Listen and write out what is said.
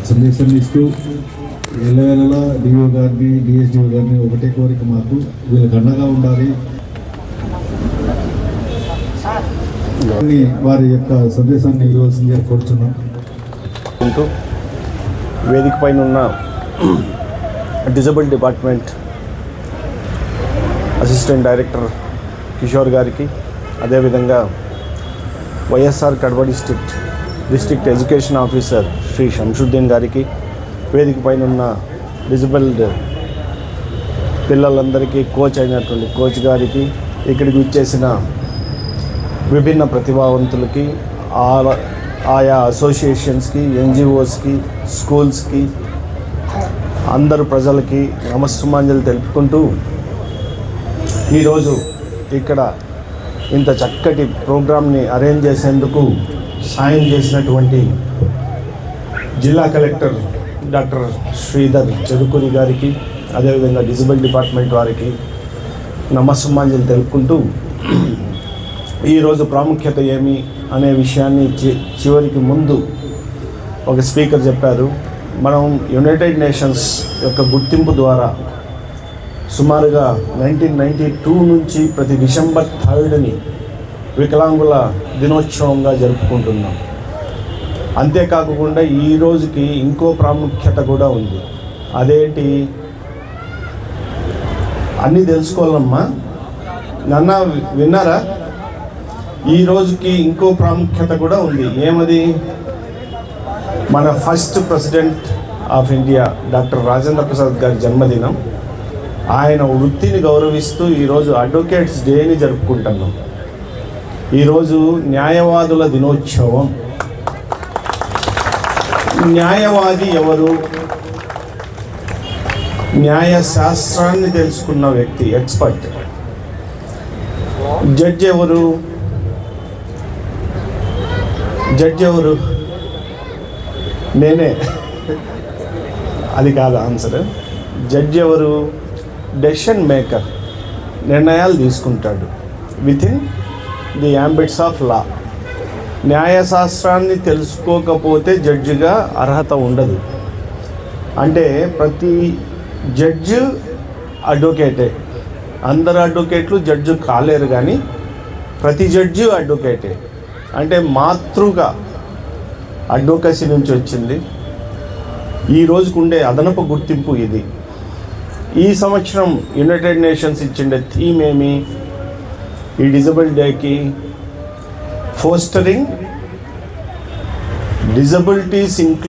సందేశం ఇస్తూ ఎల్లవేళలా డిఓ గారిని డిఎస్డిఓ గారిని ఒకటే కోరిక, మాకు వీళ్ళకి అండగా ఉండాలి. వారి యొక్క సందేశాన్ని ఇవ్వాల్సిందిగా కోరుతున్నాం. వేదిక పైన ఉన్న disable department assistant director Kishore గారికి, అదేవిధంగా YSR Kadapa district education officer Shri Shamshuddin గారికి, వేదిక పైన ఉన్న డిజబుల్డ్ పిల్లలందరికీ కోచ్ అయినటువంటి కోచ్ గారికి, ఇక్కడికి వచ్చేసిన విభిన్న ప్రతిభావంతులకి, ఆయా అసోసియేషన్స్కి, ఎన్జిఓస్కి, స్కూల్స్కి, అందరు ప్రజలకి నమస్సుమాంజలు తెలుపుకుంటూ ఈరోజు ఇక్కడ ఇంత చక్కటి ప్రోగ్రామ్ని అరేంజ్ చేసేందుకు సాయం చేసినటువంటి జిల్లా కలెక్టర్ డాక్టర్ శ్రీధర్ చెరుకూరి గారికి, అదేవిధంగా డిజబుల్ డిపార్ట్మెంట్ వారికి నమస్సుమాంజలు తెలుపుకుంటూ ఈరోజు ప్రాముఖ్యత ఏమి అనే విషయాన్ని చివరికి ముందు ఒక స్పీకర్ చెప్పారు. మనం యునైటెడ్ నేషన్స్ యొక్క గుర్తింపు ద్వారా సుమారుగా 1992 నుంచి ప్రతి డిసెంబర్ 3ని వికలాంగుల దినోత్సవంగా జరుపుకుంటున్నాం. అంతేకాకుండా ఈ రోజుకి ఇంకో ప్రాముఖ్యత కూడా ఉంది. అదేంటి అన్నీ తెలుసుకోవాలమ్మా, నన్న విన్నారా? ఈ రోజుకి ఇంకో ప్రాముఖ్యత కూడా ఉంది. ఏమది? మన first president of India doctor Rajendra Prasad గారి జన్మదినం. ఆయన వృత్తిని గౌరవిస్తూ ఈరోజు అడ్వకేట్స్ డేని జరుపుకుంటున్నాం. ఈరోజు న్యాయవాదుల దినోత్సవం. న్యాయవాది ఎవరు? న్యాయశాస్త్రాన్ని తెలుసుకున్న వ్యక్తి, ఎక్స్పర్ట్. జడ్జి ఎవరు? నేనే. అది కాదు ఆన్సర్. జడ్జి ఎవరు? డెసిషన్ మేకర్, నిర్ణయాలు తీసుకుంటాడు వితిన్ ది యాంబిట్స్ ఆఫ్ లా. న్యాయశాస్త్రాన్ని తెలుసుకోకపోతే జడ్జిగా అర్హత ఉండదు. అంటే ప్రతి జడ్జి అడ్వకేటే. అందరు అడ్వకేట్లు జడ్జి కాలేరు, కానీ ప్రతి జడ్జి అడ్వకేటే. అంటే మాతృగా అడ్వకసీ నుంచి వచ్చింది. ఈ రోజుకు ఉండే అదనపు గుర్తింపు ఇది. ఈ సంవత్సరం యునైటెడ్ నేషన్స్ ఇచ్చిండే థీమ్ ఏమి? ఈ డిజబుల్ డేకి ఫోస్టరింగ్ డిజబిలిటీస్